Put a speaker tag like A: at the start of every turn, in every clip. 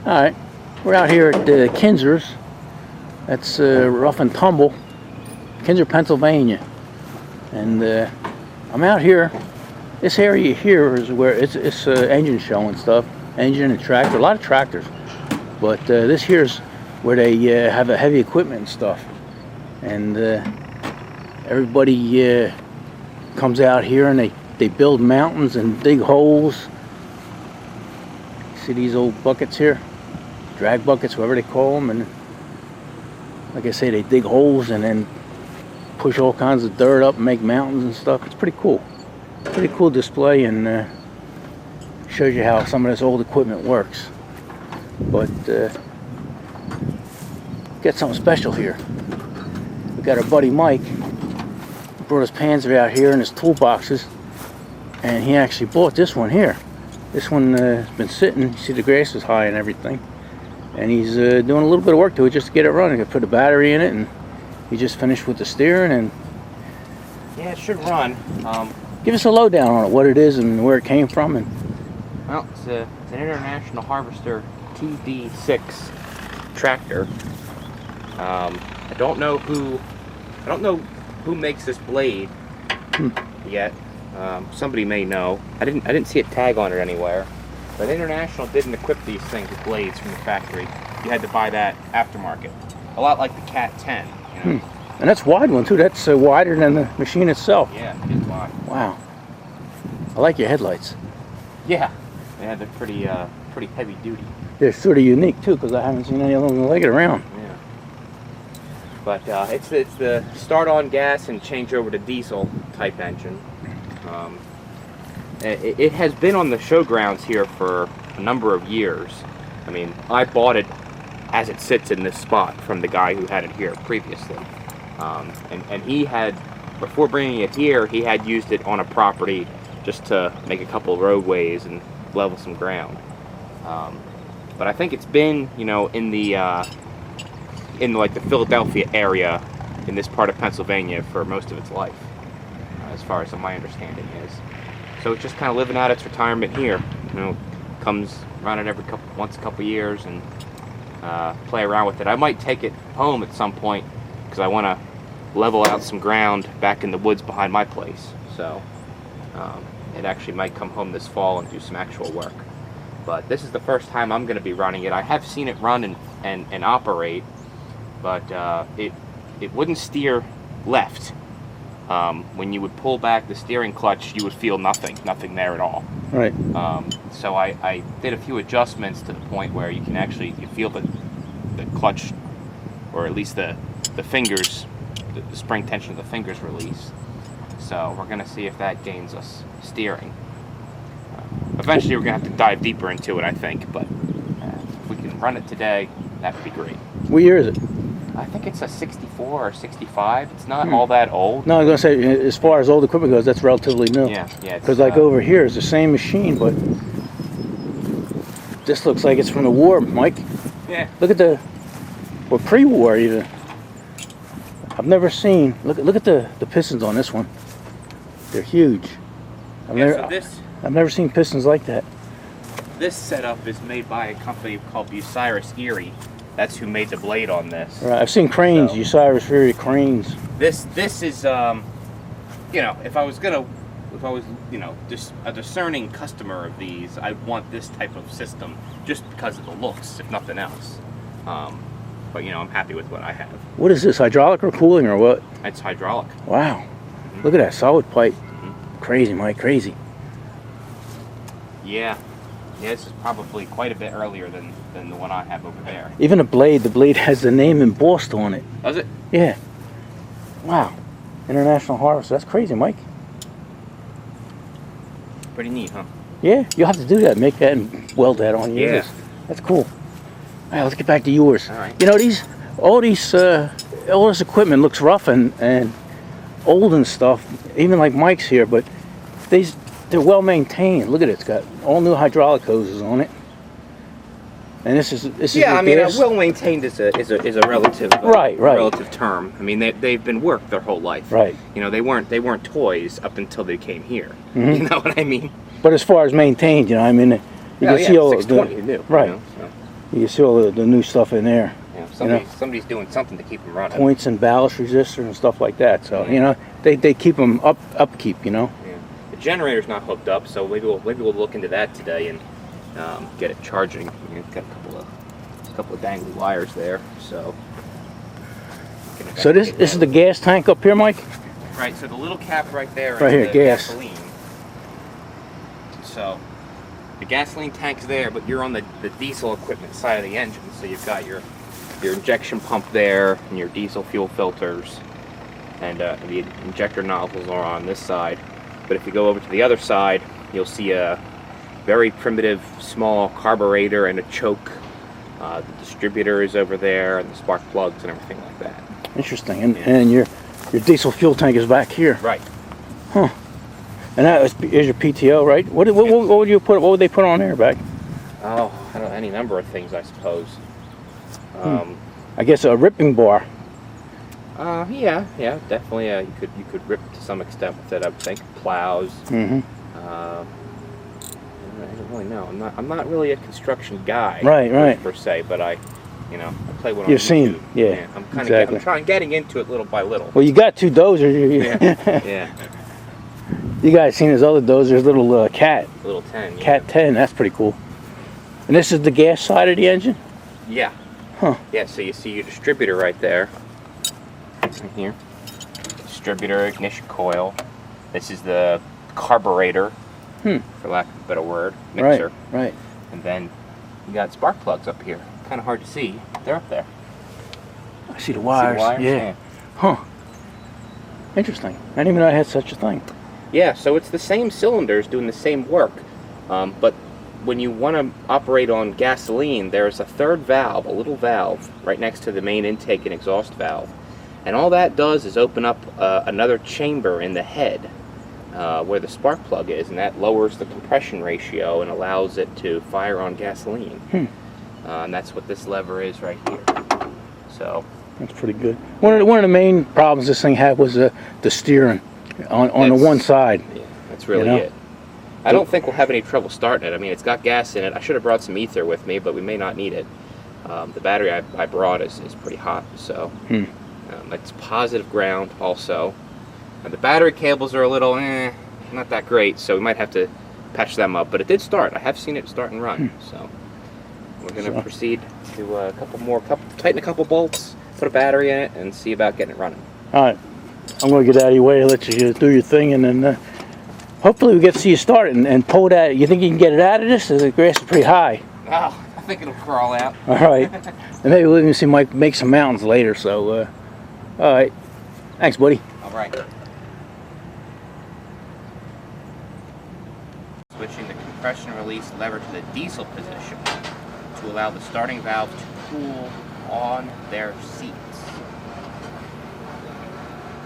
A: Alright, we're out here at Kinzer's. That's Rough and Tumble, Kinzer, Pennsylvania. And I'm out here. This area here is where it's engine show and stuff. Engine and tractor, a lot of tractors. But this here's where they have the heavy equipment and stuff. And everybody comes out here and they build mountains and dig holes. See these old buckets here? Drag buckets, whatever they call them. And like I say, they dig holes and then push all kinds of dirt up and make mountains and stuff. It's pretty cool. Pretty cool display, and shows you how some of this old equipment works. But got something special here. We got our buddy Mike. He brought his Panzer out here in his toolboxes, and he actually bought this one here. This one has been sitting. You see the grass is high and everything, and he's doing a little bit of work to it just to get it running. He put a battery in it, and he just finished with the steering. And
B: yeah, it should run.
A: Give us a lowdown on it, what it is and where it came from. And
B: well, it's an International Harvester TD6 tractor. I don't know who makes this blade yet. Somebody may know. I didn't see a tag on it anywhere. But International didn't equip these things with blades from the factory. You had to buy that aftermarket. A lot like the Cat 10. You know?
A: And that's a wide one too. That's wider than the machine itself.
B: Yeah, it is wide.
A: Wow. I like your headlights.
B: Yeah, they're pretty heavy duty.
A: They're sort of unique too, because I haven't seen any of them like it around.
B: Yeah. But it's the start on gas and change over to diesel type engine. It has been on the showgrounds here for a number of years. I mean, I bought it as it sits in this spot from the guy who had it here previously. And he had, before bringing it here, he had used it on a property just to make a couple roadways and level some ground. But I think it's been, you know, in like the Philadelphia area, in this part of Pennsylvania for most of its life, as far as my understanding is. So it's just kind of living out its retirement here. You know, comes around it once a couple years and play around with it. I might take it home at some point because I want to level out some ground back in the woods behind my place. So it actually might come home this fall and do some actual work. But this is the first time I'm going to be running it. I have seen it run and operate, but it wouldn't steer left. When you would pull back the steering clutch, you would feel nothing there at all.
A: Right.
B: So I did a few adjustments to the point where you feel the clutch, or at least the fingers, the spring tension of the fingers release. So we're going to see if that gains us steering. Eventually we're going to have to dive deeper into it, I think, but if we can run it today, that would be great.
A: What year is it?
B: I think it's a 64 or 65. It's not all that old.
A: No, I was going to say, as far as old equipment goes, that's relatively new.
B: Yeah.
A: Because like over here is the same machine, but this looks like it's from the war, Mike.
B: Yeah.
A: Look at or pre-war even. I've never seen, look at the pistons on this one. They're huge. I've never seen pistons like that.
B: This setup is made by a company called Bucyrus Erie. That's who made the blade on this.
A: Right, I've seen cranes, Bucyrus Erie cranes.
B: This is you know, if I was just a discerning customer of these, I'd want this type of system just because of the looks, if nothing else. But you know, I'm happy with what I have.
A: What is this, hydraulic or cooling or what?
B: It's hydraulic.
A: Wow. Look at that solid pipe. Crazy, Mike, crazy.
B: Yeah, this is probably quite a bit earlier than the one I have over there.
A: Even the blade has the name embossed on it.
B: Does it?
A: Yeah. Wow. International Harvester. That's crazy, Mike.
B: Pretty neat, huh?
A: Yeah, you'll have to do that. Make that and weld that on yours.
B: Yeah.
A: That's cool. All right, let's get back to yours.
B: All right.
A: You know, all this equipment looks rough and old and stuff, even like Mike's here, but they're well maintained. Look at it; it's got all new hydraulic hoses on it. And this is
B: yeah. I mean, well maintained is a relative relative term. I mean, they've been worked their whole life.
A: Right.
B: You know, they weren't toys up until they came here. You know what I mean?
A: But as far as maintained, you know, I mean, you can see all
B: 620 new.
A: Right.
B: You know, so.
A: You see all the new stuff in there.
B: Yeah, somebody's doing something to keep them running.
A: Points and ballast resistor and stuff like that. So you know, they keep them upkeep. You know.
B: Yeah. The generator's not hooked up, so maybe we'll look into that today and get it charging. It's got a couple of dangly wires there. So
A: this is the gas tank up here, Mike.
B: Right. So the little cap right there
A: right
B: is
A: here,
B: the gasoline. So the gasoline tank's there, but you're on the diesel equipment side of the engine. So you've got your injection pump there and your diesel fuel filters, and the injector nozzles are on this side. But if you go over to the other side, you'll see a very primitive small carburetor and a choke. The distributor is over there, and the spark plugs and everything like that.
A: Interesting. And your diesel fuel tank is back here.
B: Right.
A: Huh. And that is your PTO, right? What would you put? What would they put on there, back?
B: Oh, I don't know, any number of things, I suppose.
A: I guess a ripping bar.
B: Yeah, definitely. You could rip to some extent with it. I would think plows.
A: Mm-hmm.
B: I don't really know. I'm not really a construction guy.
A: Right.
B: Per se, but I play one on
A: You've
B: YouTube.
A: seen, yeah.
B: I'm kind
A: exactly.
B: of getting into it little by little.
A: Well, you got 2 dozers.
B: Yeah.
A: You guys seen his other dozers, little cat.
B: Little 10. Yeah.
A: Cat 10. That's pretty cool. And this is the gas side of the engine.
B: Yeah.
A: Huh.
B: Yeah. So you see your distributor right there. Right here. Distributor, ignition coil. This is the carburetor. For lack of a better word, mixer.
A: Right.
B: And then you got spark plugs up here. Kind of hard to see. They're up there.
A: I see the wires. Yeah. Huh. Interesting. I didn't even know I had such a thing.
B: Yeah, so it's the same cylinders doing the same work, but when you want to operate on gasoline, there's a third valve, a little valve, right next to the main intake and exhaust valve. And all that does is open up another chamber in the head where the spark plug is, and that lowers the compression ratio and allows it to fire on gasoline. And that's what this lever is right here. So
A: that's pretty good. One of the main problems this thing had was the steering on the one side.
B: Yeah, that's really it. I don't think we'll have any trouble starting it. I mean, it's got gas in it. I should have brought some ether with me, but we may not need it. The battery I brought is pretty hot, so it's positive ground also. And the battery cables are a little not that great, so we might have to patch them up. But it did start. I have seen it start and run. So we're going to proceed to tighten a couple bolts, put a battery in it, and see about getting it running.
A: All right. I'm going to get out of your way, let you do your thing, and then hopefully we get to see you start it and pull it out. You think you can get it out of this? The grass is pretty high.
B: Oh, I think it'll crawl out.
A: All right. And maybe we'll even see Mike make some mountains later. So, all right. Thanks, buddy.
B: All right. Switching the compression release lever to the diesel position to allow the starting valves to cool on their seats.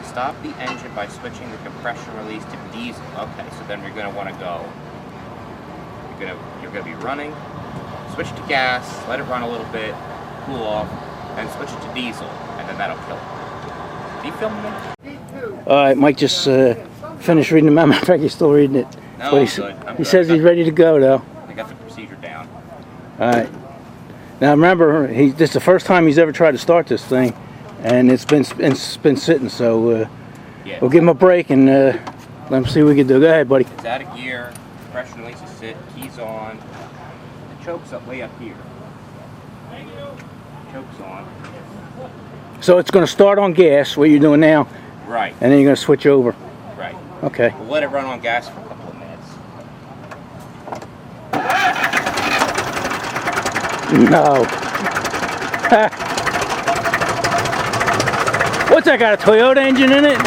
B: Stop the engine by switching the compression release to diesel. Okay, so then you're going to want to go. You're going to be running. Switch to gas. Let it run a little bit. Cool off. Then switch it to diesel, and then that'll kill it. Are you filming me?
A: All right, Mike just finished reading the memo. In fact, he's still reading it.
B: No,
A: but
B: I'm
A: he
B: good.
A: says he's ready to go, though.
B: I got the procedure down.
A: All right. Now remember, this is the first time he's ever tried to start this thing, and it's been sitting. So we'll give him a break and let him see what we can do. Go ahead, buddy.
B: It's out of gear. Compression release is sit. Keys on. The choke's up way up here. Choke's on.
A: So it's going to start on gas, what you're doing now,
B: Right.
A: and then you're going to switch over.
B: Right.
A: Okay.
B: We'll let it run on gas for a couple of minutes.
A: No. What's that, got a Toyota engine in it?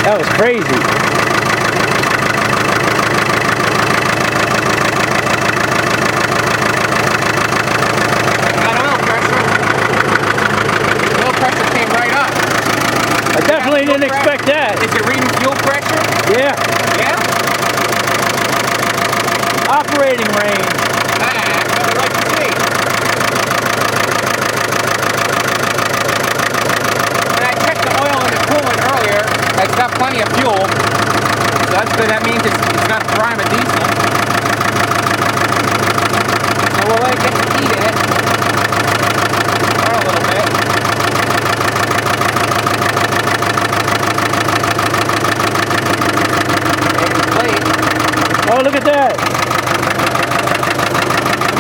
A: That was crazy. I definitely didn't expect that.
B: Is it reading fuel pressure?
A: Yeah.
B: Yeah?
A: Operating range.
B: That's what I'd like to see. And I checked the oil in the coolant earlier. It's got plenty of fuel. So that's good. That means it's not prime a diesel.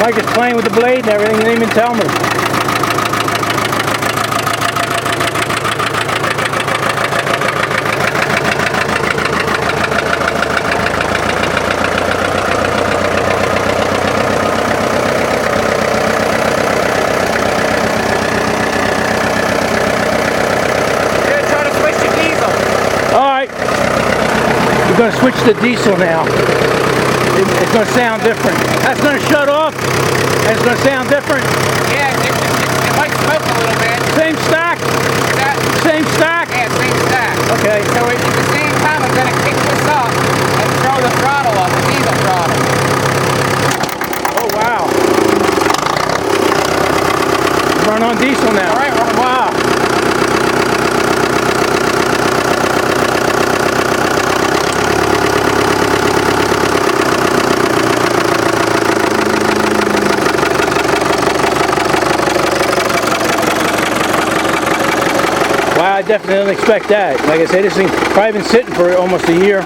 A: Mike is playing with the blade and everything, he didn't even tell me. We're going to switch to diesel now. It's going to sound different. That's going to shut off, and it's going to sound different.
B: Yeah, it might smoke a little bit.
A: Same stack? Same stack?
B: Yeah, same stack.
A: Okay.
B: So at the same time, I'm going to kick this up and throw the throttle up, the diesel throttle.
A: Oh, wow. Run on diesel now.
B: All right,
A: wow. Wow, I definitely didn't expect that. Like I said, this thing's probably been sitting for almost a year.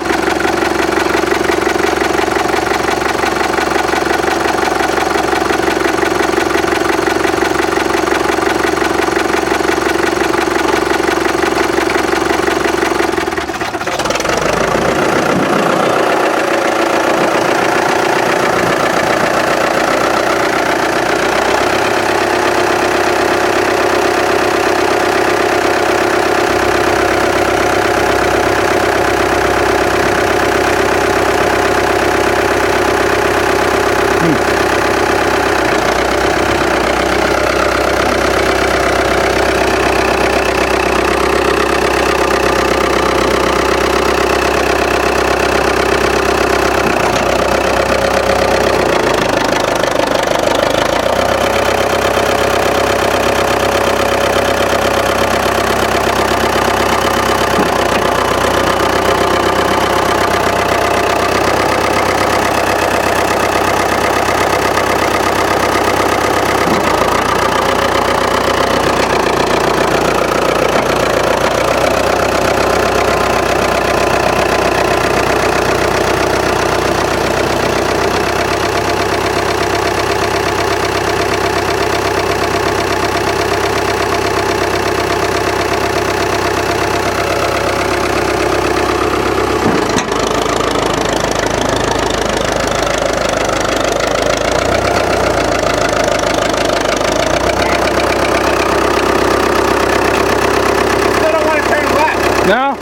A: No?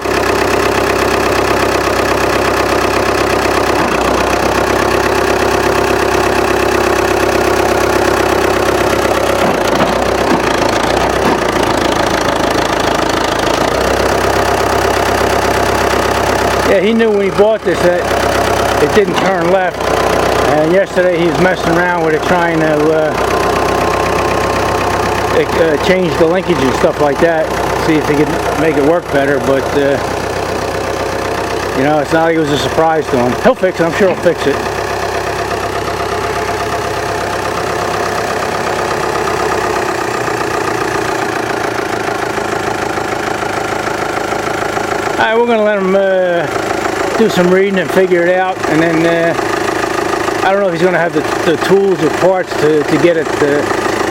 A: Yeah, he knew when he bought this that it didn't turn left. And yesterday he was messing around with it, trying to change the linkage and stuff like that, see if he could make it work better, but you know, it's not like it was a surprise to him. He'll fix it, I'm sure he'll fix it. Alright, we're going to let him do some reading and figure it out, and then I don't know if he's going to have the tools or parts to get it to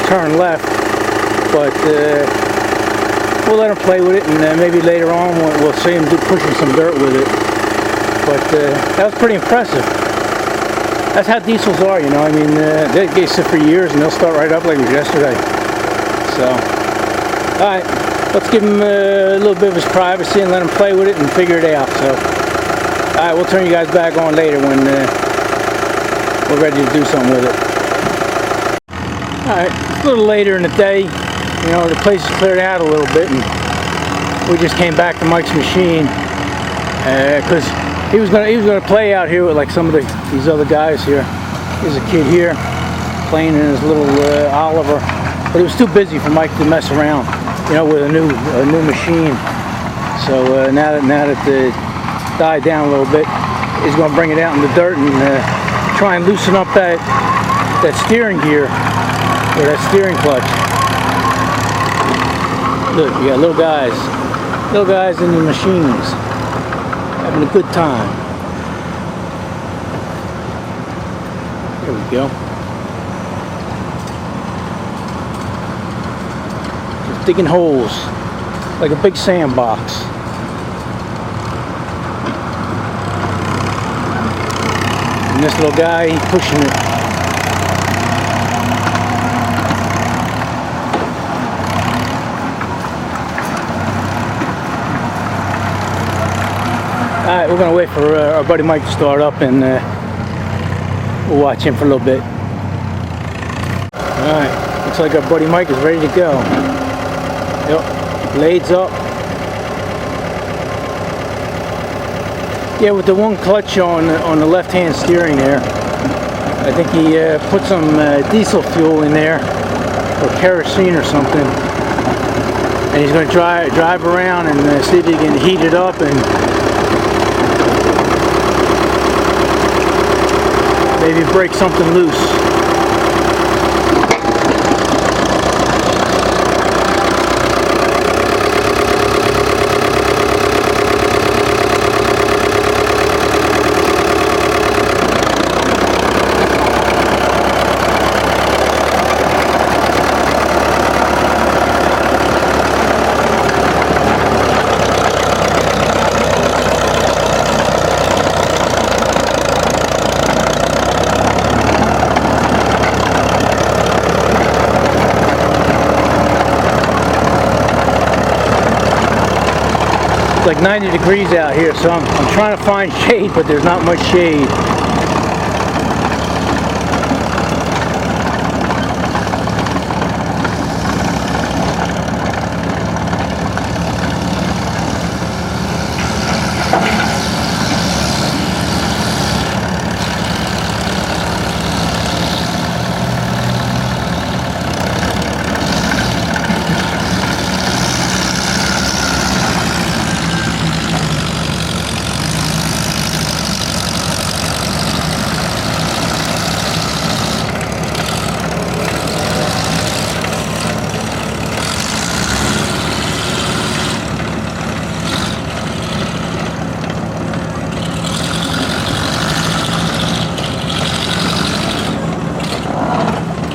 A: turn left, but we'll let him play with it, and maybe later on we'll see him pushing some dirt with it. But that was pretty impressive. That's how diesels are, you know. I mean, they sit for years and they'll start right up like it was yesterday. So, alright, let's give him a little bit of his privacy and let him play with it and figure it out. So, alright, we'll turn you guys back on later when we're ready to do something with it. Alright, it's a little later in the day. You know, the place is cleared out a little bit, and we just came back to Mike's machine because he was gonna play out here with like some of these other guys here. There's a kid here playing in his little Oliver, but it was too busy for Mike to mess around, you know, with a new machine. So now that it died down a little bit, he's gonna bring it out in the dirt and try and loosen up that steering gear or that steering clutch. Look, you got little guys in the machines, having a good time. There we go. digging holes like a big sandbox. And this little guy, he's pushing it. Alright, we're going to wait for our buddy Mike to start up, and we'll watch him for a little bit. Alright, looks like our buddy Mike is ready to go. Yep, blades up. Yeah, with the one clutch on the left-hand steering there, I think he put some diesel fuel in there, or kerosene or something. And he's going to drive around and see if he can heat it up and maybe break something loose. It's like 90 degrees out here, so I'm trying to find shade, but there's not much shade.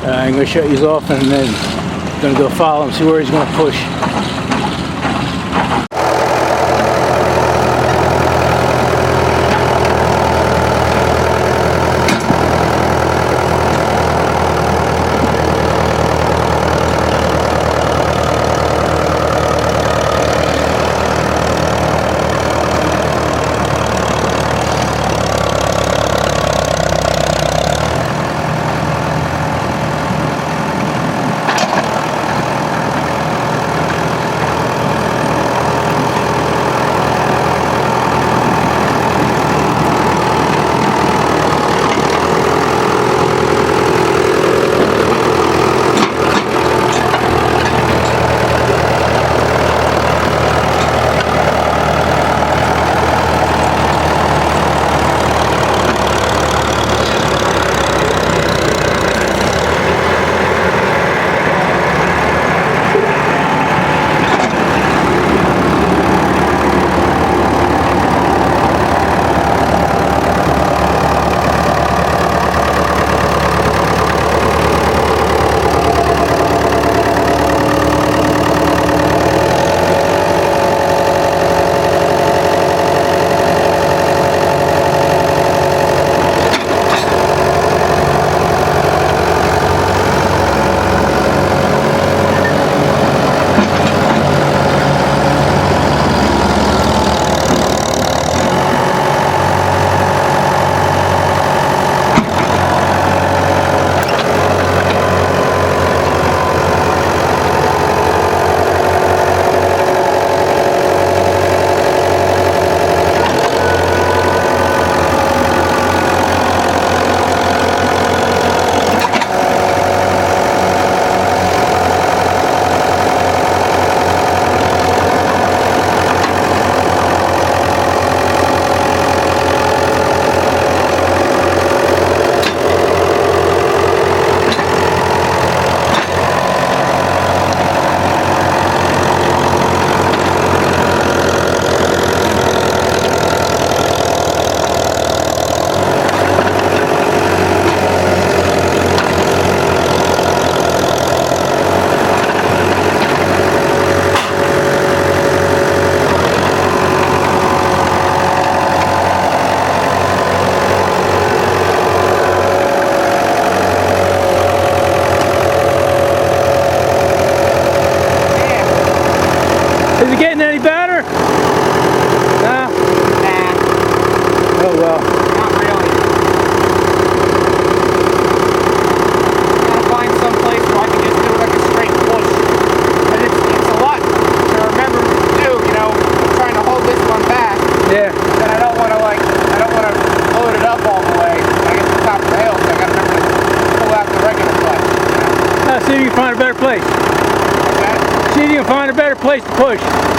A: I'm going to shut these off, and then I'm going to go follow him, see where he's going to push. can find a better place. See if you can find a better place to push.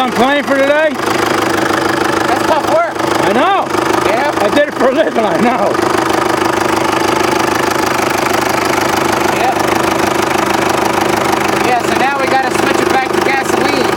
A: done playing for today?
B: That's tough work.
A: I know.
B: Yeah.
A: I did it for a living, I know.
B: Yeah. Yeah, so now we gotta switch it back to gasoline.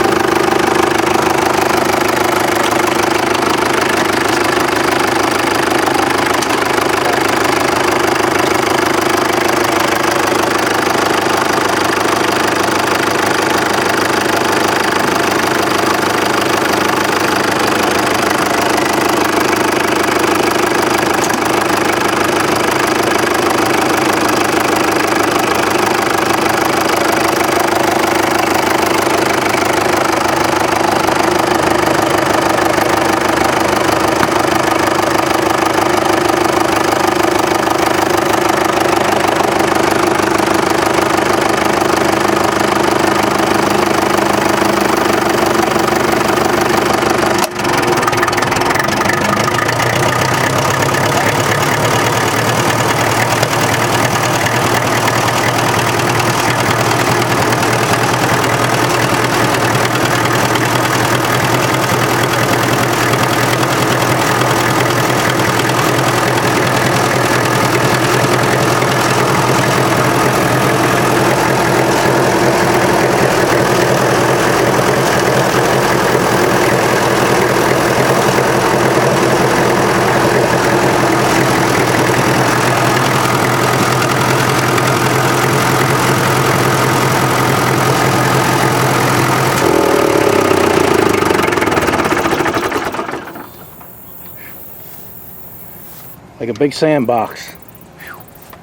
A: Like a big sandbox.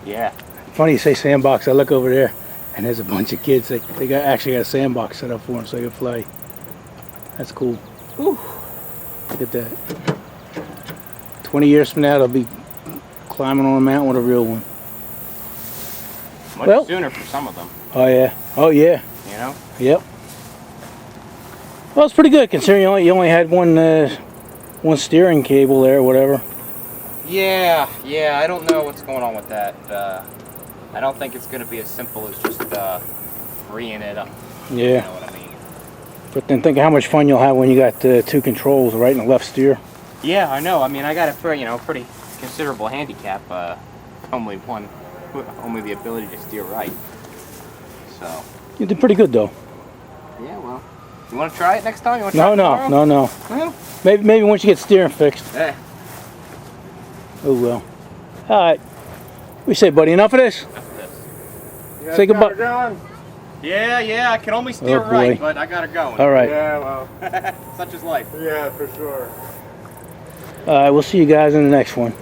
B: Yeah.
A: Funny you say sandbox. I look over there, and there's a bunch of kids. They actually got a sandbox set up for them so they can play. That's cool.
B: Ooh.
A: Look at that. 20 years from now, they'll be climbing on a mountain with a real one.
B: Much sooner for some of them.
A: Oh yeah. Oh yeah.
B: You know?
A: Yep. Well, it's pretty good considering you only had one steering cable there or whatever.
B: Yeah, I don't know what's going on with that. I don't think it's going to be as simple as just freeing it up.
A: Yeah.
B: You know what I mean?
A: But then think of how much fun you'll have when you got two controls, right and the left steer.
B: Yeah, I know. I mean, I got a pretty considerable handicap. Only the ability to steer right. So.
A: You did pretty good though.
B: Yeah, well. You want to try it next time? You want to
A: No.
B: Well,
A: Maybe once you get steering fixed.
B: eh.
A: Oh well. All right. We say, buddy, enough of this?
C: You
A: Say goodbye.
C: got her going?
B: Yeah, I can only steer
A: boy.
B: right, but I got her going.
A: All right.
C: Yeah, well,
B: Such is life.
C: yeah, for sure.
A: All right. We'll see you guys in the next one.